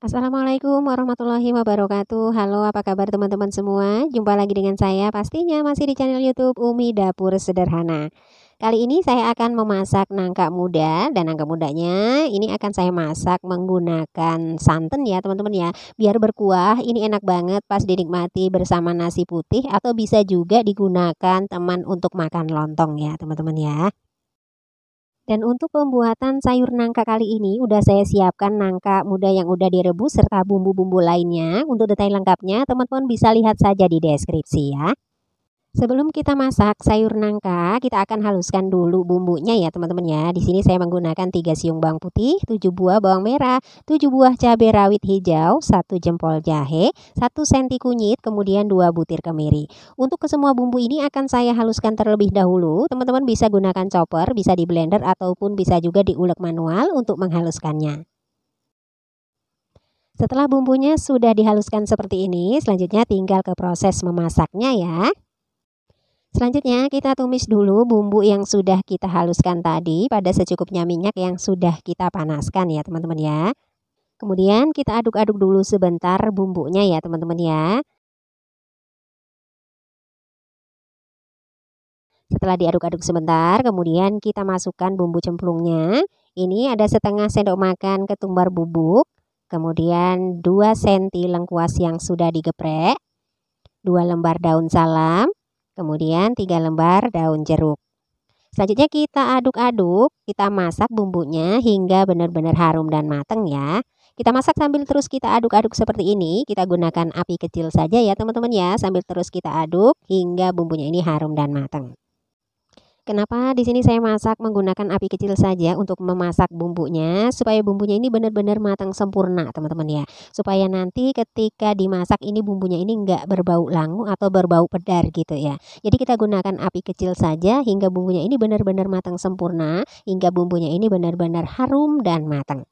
Assalamualaikum warahmatullahi wabarakatuh. Halo, apa kabar teman-teman semua? Jumpa lagi dengan saya pastinya masih di channel YouTube Umi Dapur Sederhana. Kali ini saya akan memasak nangka muda dan nangka mudanya ini akan saya masak menggunakan santan ya teman-teman ya. Biar berkuah, ini enak banget pas dinikmati bersama nasi putih atau bisa juga digunakan teman untuk makan lontong ya teman-teman ya. Dan untuk pembuatan sayur nangka kali ini udah saya siapkan nangka muda yang udah direbus serta bumbu-bumbu lainnya. Untuk detail lengkapnya teman-teman bisa lihat saja di deskripsi ya. Sebelum kita masak sayur nangka, kita akan haluskan dulu bumbunya ya teman-teman ya. Di sini saya menggunakan 3 siung bawang putih, 7 buah bawang merah, 7 buah cabai rawit hijau, 1 jempol jahe, 1 senti kunyit, kemudian 2 butir kemiri. Untuk kesemua bumbu ini akan saya haluskan terlebih dahulu. Teman-teman bisa gunakan chopper, bisa di blender ataupun bisa juga diulek manual untuk menghaluskannya. Setelah bumbunya sudah dihaluskan seperti ini, selanjutnya tinggal ke proses memasaknya ya. Selanjutnya kita tumis dulu bumbu yang sudah kita haluskan tadi pada secukupnya minyak yang sudah kita panaskan ya teman-teman ya. Kemudian kita aduk-aduk dulu sebentar bumbunya ya teman-teman ya. Setelah diaduk-aduk sebentar, kemudian kita masukkan bumbu cemplungnya. Ini ada setengah sendok makan ketumbar bubuk, kemudian 2 senti lengkuas yang sudah digeprek, 2 lembar daun salam, kemudian 3 lembar daun jeruk. Selanjutnya kita aduk-aduk, kita masak bumbunya hingga benar-benar harum dan matang ya. Kita masak sambil terus kita aduk-aduk seperti ini. Kita gunakan api kecil saja ya teman-teman ya, sambil terus kita aduk hingga bumbunya ini harum dan matang. Kenapa di sini saya masak menggunakan api kecil saja untuk memasak bumbunya supaya bumbunya ini benar-benar matang sempurna teman-teman ya. Supaya nanti ketika dimasak ini bumbunya ini enggak berbau langu atau berbau pedar gitu ya. Jadi kita gunakan api kecil saja hingga bumbunya ini benar-benar matang sempurna, hingga bumbunya ini benar-benar harum dan matang.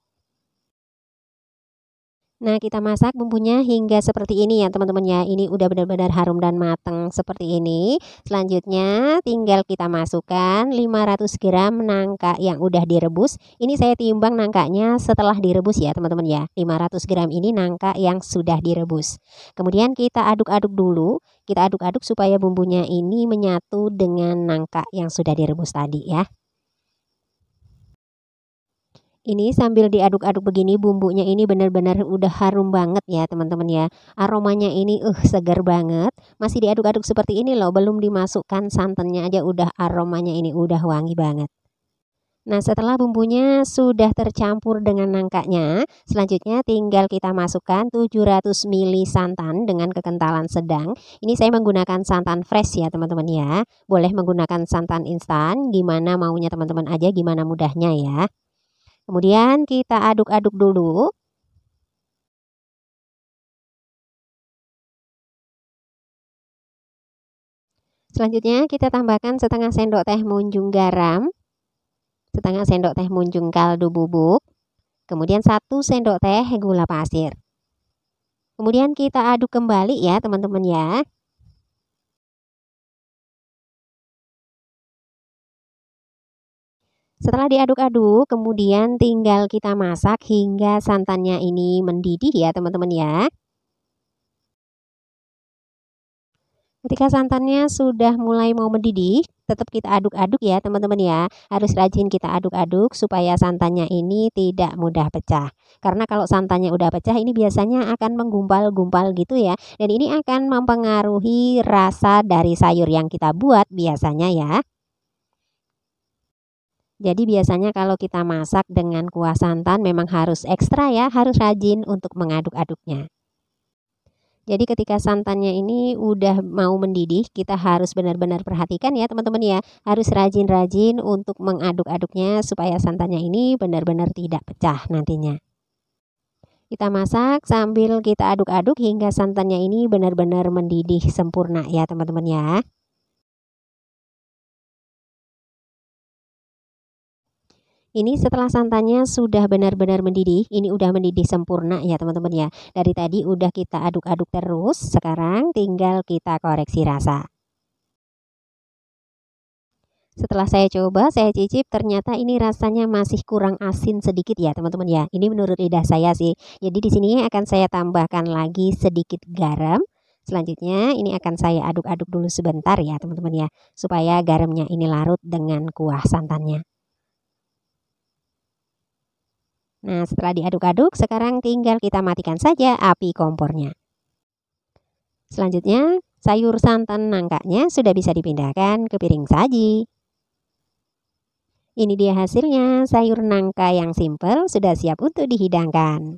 Nah, kita masak bumbunya hingga seperti ini ya teman-teman ya. Ini udah benar-benar harum dan matang seperti ini. Selanjutnya tinggal kita masukkan 500 gram nangka yang udah direbus. Ini saya timbang nangkanya setelah direbus ya teman-teman ya. 500 gram ini nangka yang sudah direbus. Kemudian kita aduk-aduk dulu. Kita aduk-aduk supaya bumbunya ini menyatu dengan nangka yang sudah direbus tadi ya. Ini sambil diaduk-aduk begini bumbunya ini benar-benar udah harum banget ya teman-teman ya. Aromanya ini segar banget. Masih diaduk-aduk seperti ini loh, belum dimasukkan santannya aja udah aromanya ini udah wangi banget. Nah, setelah bumbunya sudah tercampur dengan nangkanya, selanjutnya tinggal kita masukkan 700 ml santan dengan kekentalan sedang. Ini saya menggunakan santan fresh ya teman-teman ya. Boleh menggunakan santan instan, gimana maunya teman-teman aja, gimana mudahnya ya. Kemudian kita aduk-aduk dulu. Selanjutnya kita tambahkan setengah sendok teh munjung garam, setengah sendok teh munjung kaldu bubuk, kemudian 1 sendok teh gula pasir. Kemudian kita aduk kembali ya teman-teman ya. Setelah diaduk-aduk, kemudian tinggal kita masak hingga santannya ini mendidih ya teman-teman ya. Ketika santannya sudah mulai mau mendidih, tetap kita aduk-aduk ya teman-teman ya. Harus rajin kita aduk-aduk supaya santannya ini tidak mudah pecah. Karena kalau santannya udah pecah ini biasanya akan menggumpal-gumpal gitu ya. Dan ini akan mempengaruhi rasa dari sayur yang kita buat biasanya ya. Jadi biasanya kalau kita masak dengan kuah santan memang harus ekstra ya, harus rajin untuk mengaduk-aduknya. Jadi ketika santannya ini udah mau mendidih, kita harus benar-benar perhatikan ya teman-teman ya. Harus rajin-rajin untuk mengaduk-aduknya supaya santannya ini benar-benar tidak pecah nantinya. Kita masak sambil kita aduk-aduk hingga santannya ini benar-benar mendidih sempurna ya teman-teman ya. Ini setelah santannya sudah benar-benar mendidih, ini udah mendidih sempurna ya teman-teman ya. Dari tadi udah kita aduk-aduk terus, sekarang tinggal kita koreksi rasa. Setelah saya coba, saya cicip, ternyata ini rasanya masih kurang asin sedikit ya teman-teman ya. Ini menurut lidah saya sih. Jadi di sini akan saya tambahkan lagi sedikit garam. Selanjutnya ini akan saya aduk-aduk dulu sebentar ya teman-teman ya. Supaya garamnya ini larut dengan kuah santannya. Nah, setelah diaduk-aduk, sekarang tinggal kita matikan saja api kompornya. Selanjutnya, sayur santan nangkanya sudah bisa dipindahkan ke piring saji. Ini dia hasilnya, sayur nangka yang simple sudah siap untuk dihidangkan.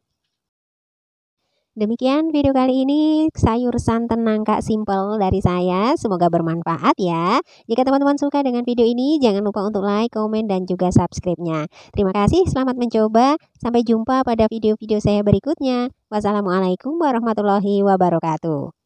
Demikian video kali ini, sayur santan nangka simple dari saya. Semoga bermanfaat ya. Jika teman-teman suka dengan video ini, jangan lupa untuk like, komen, dan juga subscribe-nya. Terima kasih, selamat mencoba. Sampai jumpa pada video-video saya berikutnya. Wassalamualaikum warahmatullahi wabarakatuh.